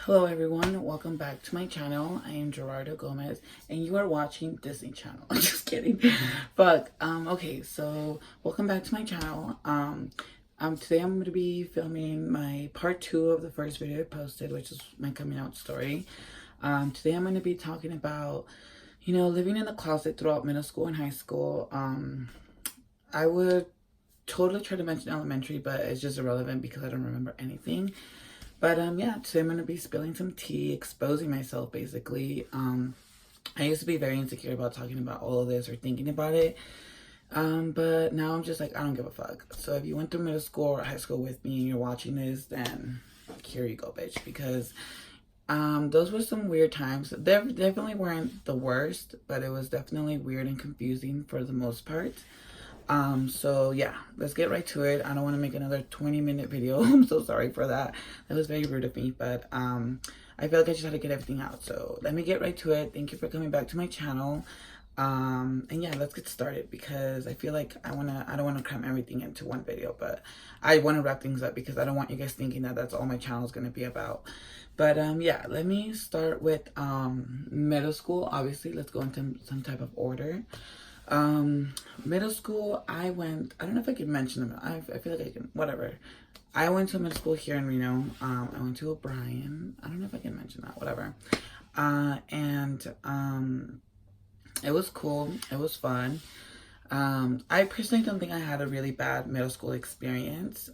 Hello everyone, welcome back to my channel. I am Gerardo Gomez and you are watching Disney Channel. I'm just kidding. But okay, so welcome back to my channel. Today I'm going to be filming my part 2 of the first video I posted, which is my coming out story. Today I'm going to be talking about, living in the closet throughout middle school and high school. I would totally try to mention elementary, but it's just irrelevant because I don't remember anything. But yeah, today I'm gonna be spilling some tea, exposing myself basically. I used to be very insecure about talking about all of this or thinking about it. But now I'm just like, I don't give a fuck. So if you went through middle school or high school with me and you're watching this, then here you go, bitch. Because those were some weird times. They definitely weren't the worst, but it was definitely weird and confusing for the most part. So yeah, let's get right to it. I don't want to make another 20-minute video. I'm so sorry for that. That was very rude of me, but I feel like I just had to get everything out. So let me get right to it. Thank you for coming back to my channel. And yeah, let's get started because I feel like I don't want to cram everything into one video, but I want to wrap things up because I don't want you guys thinking that that's all my channel is going to be about. But yeah, let me start with middle school. Obviously, let's go into some type of order. Middle school, I don't know if I can mention them. I feel like I can, whatever. I went to middle school here in Reno. I went to O'Brien. I don't know if I can mention that, whatever. And it was cool. It was fun. I personally don't think I had a really bad middle school experience.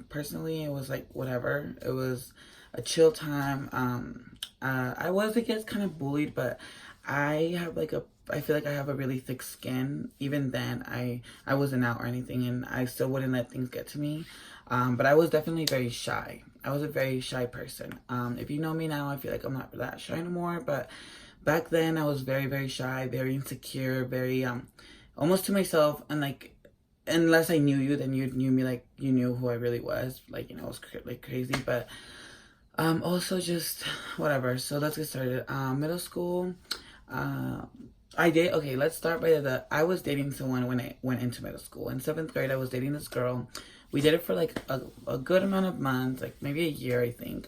Personally, it was like whatever. It was a chill time. I was, I guess, kind of bullied, but I feel like I have a really thick skin. Even then, I wasn't out or anything, and I still wouldn't let things get to me. But I was definitely very shy. I was a very shy person. If you know me now, I feel like I'm not that shy anymore, but back then I was very, very shy, very insecure, very, almost to myself, and like, unless I knew you, then you knew me, like, you knew who I really was, like, it was like crazy, but, also just, whatever, so let's get started. Middle school, okay, let's start by I was dating someone when I went into middle school. In 7th grade, I was dating this girl. We did it for like a good amount of months, like maybe a year, I think.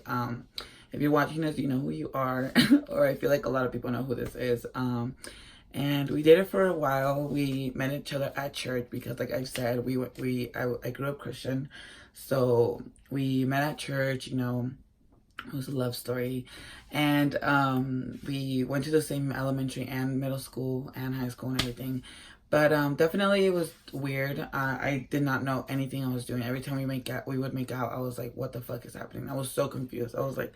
If you're watching this, you know who you are, or I feel like a lot of people know who this is. And we dated for a while. We met each other at church because, like I said, I grew up Christian, so we met at church. It was a love story, and we went to the same elementary and middle school and high school and everything. But definitely it was weird. I did not know anything I was doing. Every time we would make out, I was like, what the fuck is happening? I was so confused. I was like,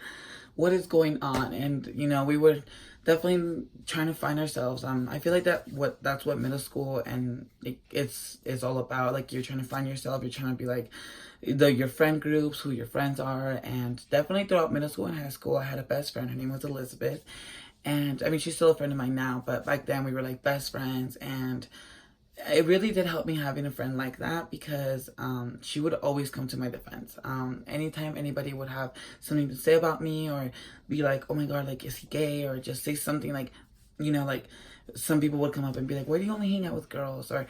what is going on? And we were definitely trying to find ourselves. I feel like that's what middle school and it's all about. Like, you're trying to find yourself. You're trying to be like your friend groups, who your friends are. And definitely throughout middle school and high school, I had a best friend. Her name was Elizabeth. And I mean, she's still a friend of mine now, but back then we were like best friends. And it really did help me having a friend like that because she would always come to my defense. Anytime anybody would have something to say about me or be like, oh my God, like, is he gay? Or just say something like, like some people would come up and be like, why do you only hang out with girls? Or,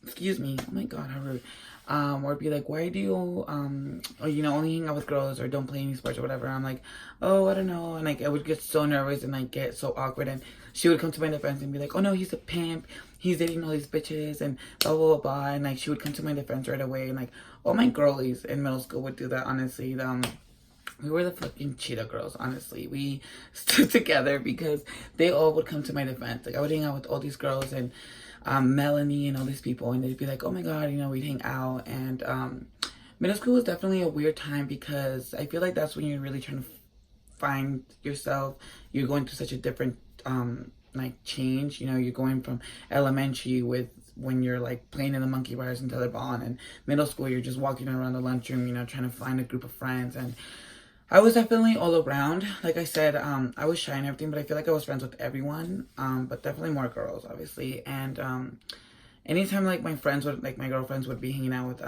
excuse me, oh my God, how rude. Or be like, why do you, or, only hang out with girls or don't play any sports or whatever. I'm like, oh, I don't know. And like, I would get so nervous and like get so awkward. And she would come to my defense and be like, oh no, he's a pimp. He's dating all these bitches and blah, blah, blah, blah. And like, she would come to my defense right away. And like, all my girlies in middle school would do that, honestly. We were the fucking cheetah girls, honestly. We stood together because they all would come to my defense. Like, I would hang out with all these girls and Melanie and all these people, and they'd be like, oh my God, we'd hang out. And middle school was definitely a weird time because I feel like that's when you're really trying to find yourself. You're going through such a different like change. You're going from elementary with when you're like playing in the monkey bars and tetherball, and middle school you're just walking around the lunchroom, trying to find a group of friends. And I was definitely all around. Like I said, I was shy and everything, but I feel like I was friends with everyone. But definitely more girls, obviously. And anytime like my girlfriends would be hanging out with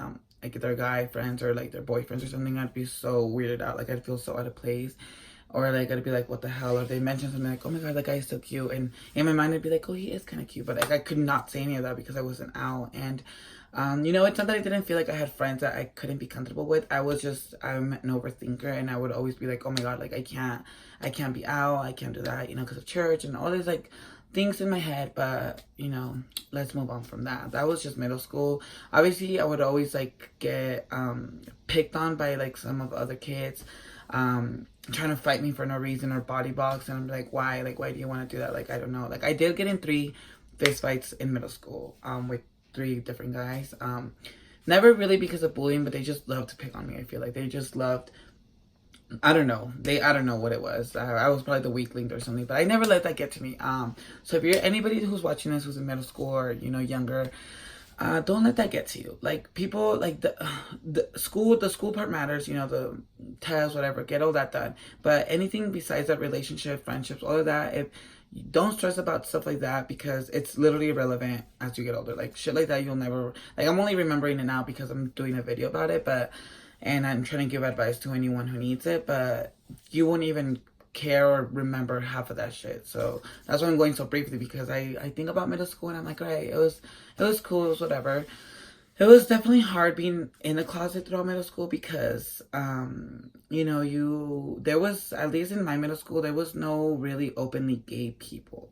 like their guy friends or like their boyfriends or something, I'd be so weirded out. Like, I'd feel so out of place. Or like, I'd be like, what the hell? Or if they mention something like, oh my God, that guy's so cute. And in my mind, I'd be like, oh, he is kind of cute. But like, I could not say any of that because I wasn't out. And You know, it's not that I didn't feel like I had friends that I couldn't be comfortable with. I'm an overthinker, and I would always be like, oh my God, like I can't be out, I can't do that, you know, because of church and all these like things in my head. But you know, let's move on from that. That was just middle school. Obviously, I would always like get picked on by like some of the other kids, trying to fight me for no reason, or body box, and I'm like, why? Like, why do you want to do that? Like, I don't know. Like, I did get in 3 fist fights in middle school, with 3 different guys. Never really because of bullying, but they just loved to pick on me. I feel like they just loved, I don't know. I don't know what it was. I was probably the weak link or something, but I never let that get to me. So if you're anybody who's watching this who's in middle school or, you know, younger, don't let that get to you. Like, people, like, the school part matters, you know, the tests, whatever, get all that done. But anything besides that, relationship, friendships, all of that, if don't stress about stuff like that, because it's literally irrelevant as you get older. Like, shit like that, you'll never, like, I'm only remembering it now because I'm doing a video about it, but, and I'm trying to give advice to anyone who needs it, but you won't even care or remember half of that shit. So that's why I'm going so briefly, because I think about middle school and I'm like, right, it was cool, it was whatever. It was definitely hard being in the closet throughout middle school because, you know, there was, at least in my middle school, there was no really openly gay people,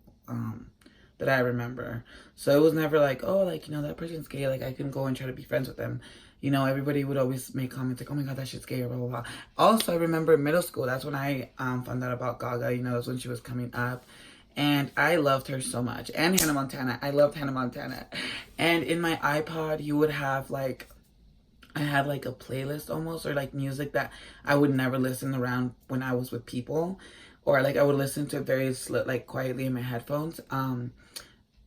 that I remember. So it was never like, oh, like, you know, that person's gay, like, I can go and try to be friends with them. You know, everybody would always make comments like, oh my God, that shit's gay, or blah, blah, blah. Also, I remember middle school, that's when I found out about Gaga, you know, that's when she was coming up. And I loved her so much. And Hannah Montana. I loved Hannah Montana. And in my iPod, you would have like, I had like a playlist almost, or like music that I would never listen around when I was with people. Or like I would listen to it very like quietly in my headphones.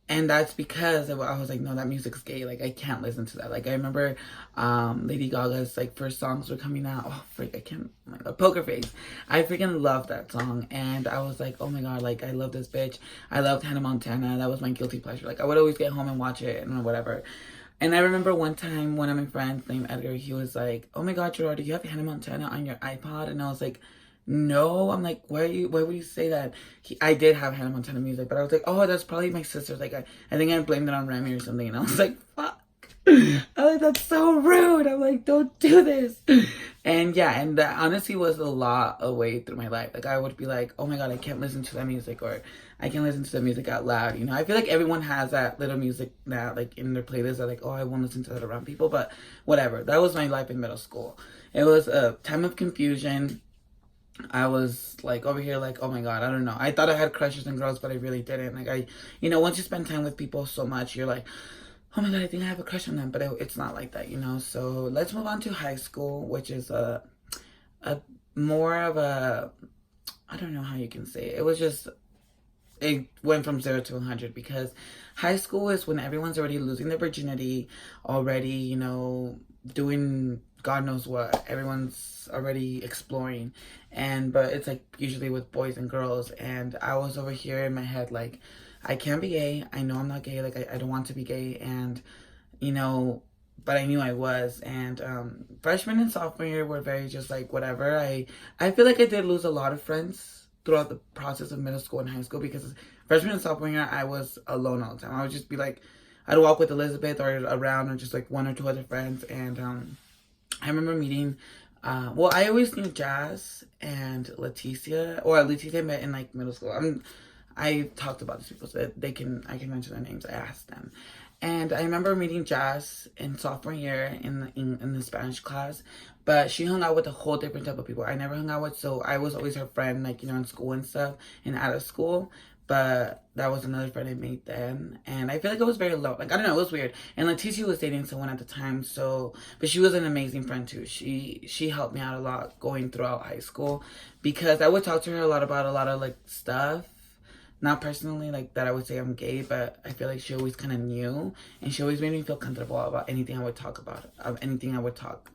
And that's because I was like, no, that music's gay. Like, I can't listen to that. Like, I remember Lady Gaga's, like, first songs were coming out. Oh, freak, I can't, oh my God, Poker Face. I freaking loved that song. And I was like, oh my God, like, I love this bitch. I loved Hannah Montana. That was my guilty pleasure. Like, I would always get home and watch it and whatever. And I remember one time, one of my friends named Edgar, he was like, oh my God, Gerard, do you have Hannah Montana on your iPod? And I was like, no. I'm like, why would you say that? I did have Hannah Montana music, but I was like, oh, that's probably my sister's. Like, I think I blamed it on Remy or something. And I was like, fuck. I'm like, that's so rude. I'm like, don't do this. And yeah, and that honestly was a lot of way through my life. Like, I would be like, oh my God, I can't listen to that music, or I can listen to the music out loud. You know, I feel like everyone has that little music that, like, in their playlist, that like, oh, I won't listen to that around people, but whatever. That was my life in middle school. It was a time of confusion. I was like over here like, oh my God, I don't know. I thought I had crushes on girls, but I really didn't. Like, you know, once you spend time with people so much, you're like, oh my God, I think I have a crush on them, but it's not like that, you know? So let's move on to high school, which is a more of a, I don't know how you can say it. It was just, it went from 0 to 100, because high school is when everyone's already losing their virginity, already, you know, doing God knows what. Everyone's already exploring. But it's like usually with boys and girls. And I was over here in my head like, I can't be gay. I know I'm not gay. Like, I don't want to be gay. And, you know, but I knew I was. And freshman and sophomore year were very just like whatever. I feel like I did lose a lot of friends throughout the process of middle school and high school, because freshman and sophomore year, I was alone all the time. I would just be like, I'd walk with Elizabeth or around, or just like 1 or 2 other friends. And I remember meeting, well, I always knew Jazz and Leticia, or Leticia met in like middle school. I talked about these people, so I can mention their names. I asked them. And I remember meeting Jazz in sophomore year in the Spanish class, but she hung out with a whole different type of people I never hung out with. So I was always her friend, like, you know, in school and stuff and out of school. But that was another friend I made then. And I feel like I was very low. Like, I don't know, it was weird. And Leticia was dating someone at the time, so, but she was an amazing friend too. She helped me out a lot going throughout high school, because I would talk to her a lot about a lot of like stuff. Not personally, like, that I would say I'm gay, but I feel like she always kind of knew, and she always made me feel comfortable about anything I would talk about, of anything I would talk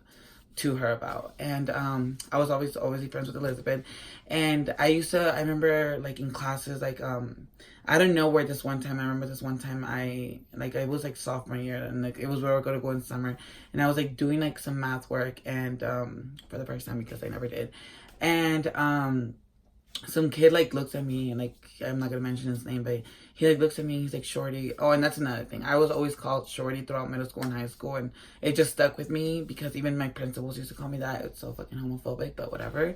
to her about. And I was always friends with Elizabeth. And I remember like in classes, like I don't know where this one time, I remember this one time I was like sophomore year, and like it was where we were gonna go in summer, and I was like doing like some math work, and for the first time, because I never did. And some kid like looks at me and like I'm not gonna mention his name, but he like looks at me. He's like Shorty. Oh, and that's another thing. I was always called Shorty throughout middle school and high school, and it just stuck with me because even my principals used to call me that. It's so fucking homophobic, but whatever.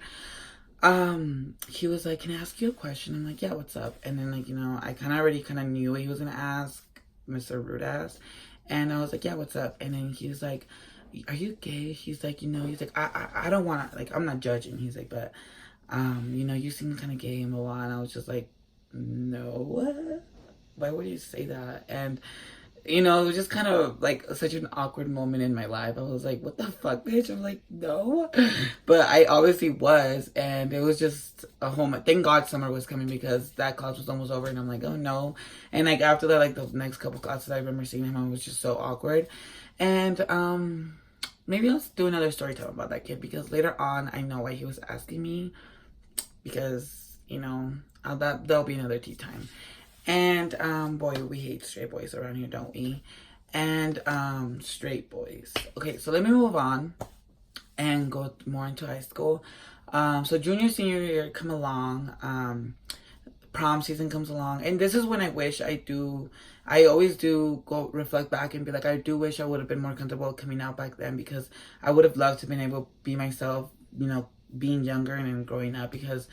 He was like, "Can I ask you a question?" I'm like, "Yeah, what's up?" And then like I kind of already kind of knew what he was gonna ask, Mr. Rudass, and I was like, "Yeah, what's up?" And then he was like, "Are you gay?" He's like, he's like, I don't want to, like, I'm not judging. He's like, but you seem kind of gay and blah, blah. And I was just like, no, why would you say that? And, it was just kind of like such an awkward moment in my life. I was like, what the fuck, bitch? I'm like, no. But I obviously was. And it was just a whole, thank God summer was coming because that class was almost over. And I'm like, oh no. And like after that, like the next couple classes, I remember seeing him. I was just so awkward. And, maybe I'll do another story time about that kid because later on, I know why he was asking me because that'll be another tea time. And boy, we hate straight boys around here, don't we? And straight boys. Okay, so let me move on and go more into high school. So junior senior year come along. Prom season comes along, and this is when I always do go reflect back and be like, I do wish I would have been more comfortable coming out back then because I would have loved to have been able to be myself, being younger and growing up, because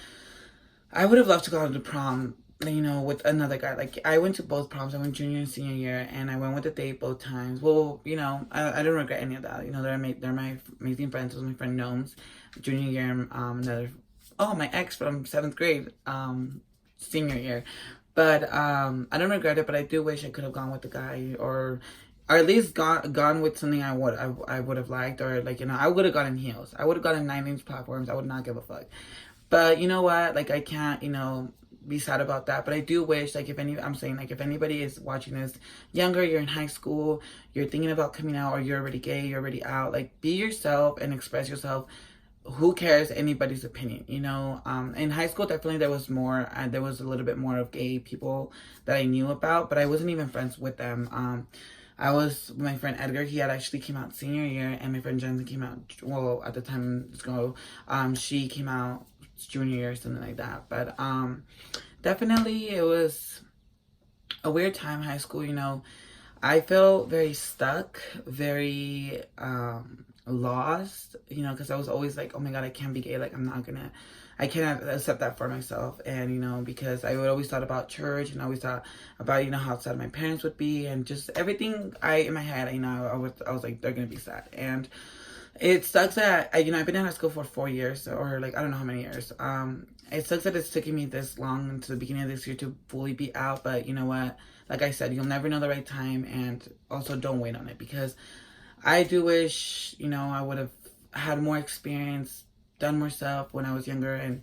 I would have loved to go to prom, with another guy. Like, I went to both proms. I went junior and senior year, and I went with a date both times. Well, I don't regret any of that. They're my amazing friends. It was my friend Gnomes, junior year, my ex from 7th grade, senior year. But I don't regret it, but I do wish I could have gone with the guy, or at least gone with something I would have liked, or like I would have gotten heels. I would have gotten 9-inch platforms. I would not give a fuck. But you know what? Like, I can't be sad about that. But I do wish, like, if anybody is watching this younger, you're in high school, you're thinking about coming out, or you're already gay, you're already out, like, be yourself and express yourself. Who cares anybody's opinion? In high school, definitely there was a little bit more of gay people that I knew about, but I wasn't even friends with them. My friend Edgar, he had actually came out senior year, and my friend Jensen came out, well, at the time, she came out junior year or something like that. But definitely it was a weird time, high school. I felt very stuck, very lost, because I was always like, oh my god, I can't be gay, like I cannot accept that for myself. And because I would always thought about church, and I always thought about how sad my parents would be, and just everything in my head, I was like, they're gonna be sad. And it sucks that I've been in high school for 4 years, or like I don't know how many years. It sucks that it's taking me this long into the beginning of this year to fully be out. But you know what? Like I said, you'll never know the right time, and also don't wait on it, because I do wish I would have had more experience, done more stuff when I was younger, and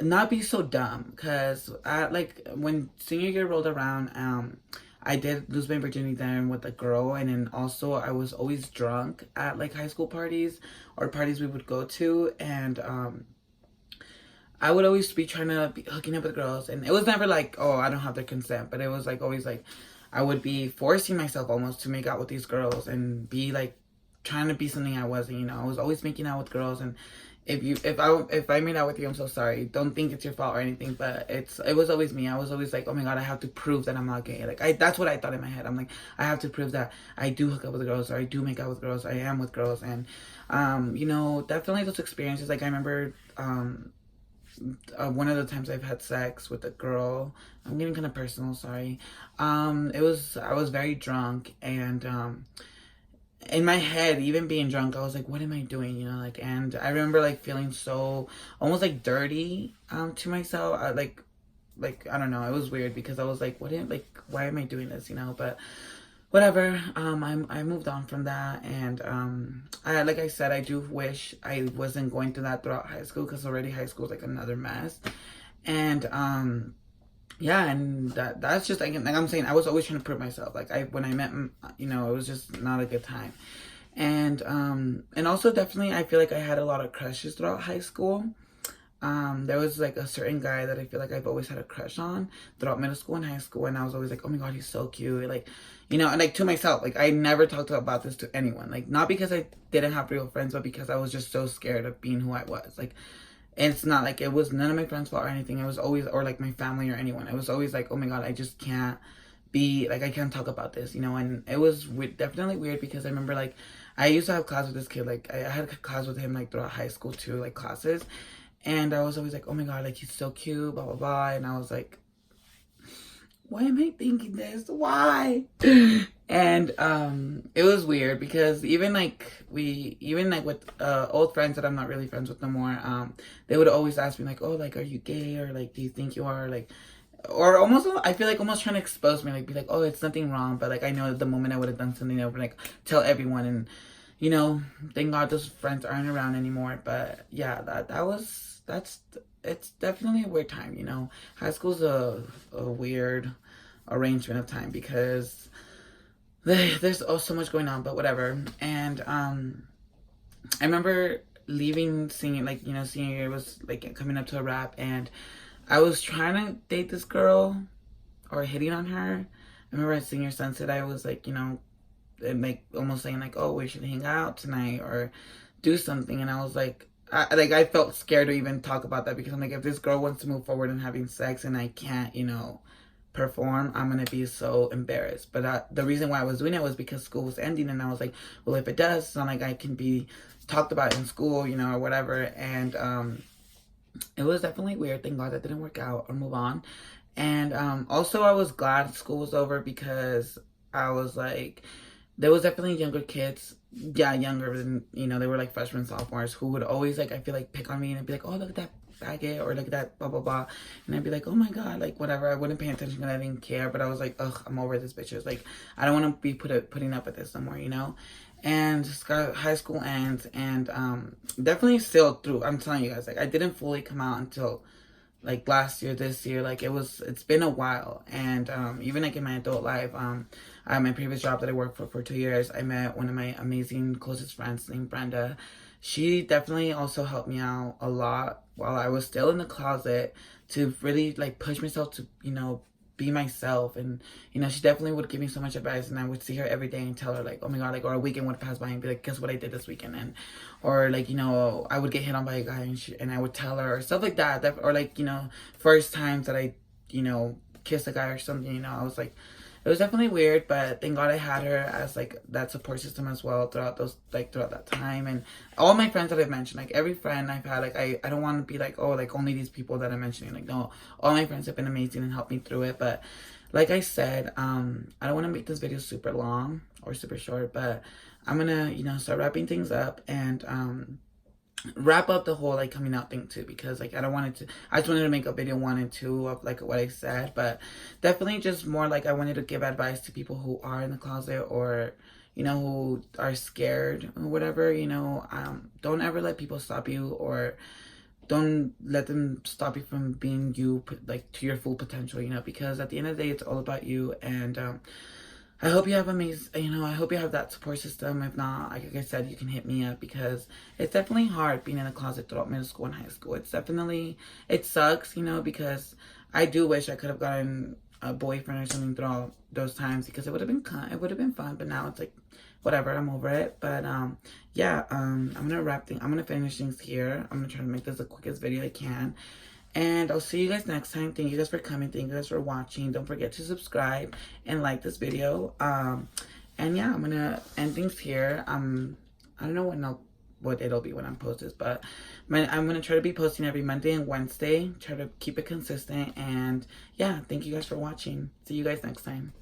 not be so dumb. Because when senior year rolled around, I did lose my virginity then with a girl, and then also I was always drunk at like high school parties or parties we would go to, and I would always be trying to be hooking up with girls, and it was never like, oh, I don't have their consent, but it was like always like I would be forcing myself almost to make out with these girls and be like trying to be something I wasn't. I was always making out with girls, and if I made out with you, I'm so sorry. Don't think it's your fault or anything, but it was always me. I was always like, oh my god, I have to prove that I'm not gay. Like that's what I thought in my head. I'm like, I have to prove that I do hook up with girls, or I do make out with girls, I am with girls. And definitely those experiences. Like I remember one of the times I've had sex with a girl. I'm getting kind of personal, sorry. I was very drunk, and in my head, even being drunk, I was like, what am I doing? And I remember like feeling so almost like dirty to myself. I don't know, it was weird because I was like, why am I doing this? But whatever. I moved on from that, and like I said, I do wish I wasn't going through that throughout high school, because already high school is like another mess. And yeah, and that's just like I'm saying, I was always trying to prove myself. Like when I met him, it was just not a good time. And also definitely I feel like I had a lot of crushes throughout high school. There was like a certain guy that I feel like I've always had a crush on throughout middle school and high school, and I was always like, oh my god, he's so cute. Like, and like to myself, like I never talked about this to anyone. Like, not because I didn't have real friends, but because I was just so scared of being who I was. Like, And it's not like it was none of my friends' fault or anything. It was always, or like my family or anyone. It was always like, oh my God, I just can't be, like, I can't talk about this, you know? And it was definitely weird because I remember, like, I used to have class with this kid. Like, I had class with him, like, throughout high school too, like, classes. And I was always like, oh my God, like, he's so cute, blah, blah, blah. And I was like, why am I thinking this? Why? And it was weird because even like with old friends that I'm not really friends with no more, they would always ask me like, oh, like, are you gay, or like, do you think you are, like, or almost, I feel like almost trying to expose me, like, be like, oh, it's nothing wrong, but like, I know that the moment I would have done something, I would like tell everyone. And you know, thank God those friends aren't around anymore. But yeah, it's definitely a weird time, you know. High school's a weird arrangement of time because there's so much going on, but whatever. And I remember leaving singing, like, you know, senior year was like coming up to a wrap, and I was trying to date this girl or hitting on her. I remember at senior sunset, I was like, you know, like almost saying like, oh, we should hang out tonight or do something. And I was like, I felt scared to even talk about that because I'm like, if this girl wants to move forward and having sex and I can't, you know, perform, I'm gonna be so embarrassed. But the reason why I was doing it was because school was ending, and I was like, well, if it does sound like I can be talked about in school, you know, or whatever. And it was definitely weird. Thank God that didn't work out or move on. And also I was glad school was over because I was like, there was definitely younger kids, yeah, younger than, you know, they were like freshmen, sophomores, who would always like, I feel like, pick on me and be like, oh, look at that faggot, or look at that blah blah blah. And I'd be like, oh my God, like whatever. I wouldn't pay attention because I didn't care, but I was like, ugh, I'm over this bitches. Like, I don't want to be putting up with this no more, you know. And high school ends, and definitely still through, I'm telling you guys, like, I didn't fully come out until like last year, this year. Like, it's been a while. And even like in my adult life, I had my previous job that I worked for 2 years. I met one of my amazing closest friends named Brenda. She definitely also helped me out a lot while I was still in the closet to really like push myself to, you know, be myself. And you know, she definitely would give me so much advice, and I would see her every day and tell her like, oh my God, like, or a weekend would pass by and be like, guess what I did this weekend. And or like, you know, I would get hit on by a guy, and I would tell her, or stuff like that. Or like, you know, first times that I, you know, kissed a guy or something, you know, I was like, it was definitely weird, but thank God I had her as like that support system as well throughout that time. And all my friends that I've mentioned, like every friend I've had, like I don't want to be like, oh, like only these people that I'm mentioning. Like, no, all my friends have been amazing and helped me through it. But like I said, I don't want to make this video super long or super short, but I'm gonna, you know, start wrapping things up, and wrap up the whole like coming out thing too, because like I just wanted to make a video 1 and 2 of like what I said, but definitely just more like I wanted to give advice to people who are in the closet, or you know, who are scared or whatever, you know. Don't ever let people stop you, or don't let them stop you from being you, like to your full potential, you know, because at the end of the day, it's all about you. And I hope you have I hope you have that support system. If not, like I said, you can hit me up, because it's definitely hard being in a closet throughout middle school and high school. It sucks, you know, because I do wish I could have gotten a boyfriend or something throughout those times, because it would have been fun. But now it's like, whatever, I'm over it. But yeah, I'm gonna finish things here. I'm gonna try to make this the quickest video I can. And I'll see you guys next time. Thank you guys for coming. Thank you guys for watching. Don't forget to subscribe and like this video. And yeah, I'm gonna end things here. I don't know what it'll be when I post this, but I'm gonna try to be posting every Monday and Wednesday. Try to keep it consistent. And yeah, thank you guys for watching. See you guys next time.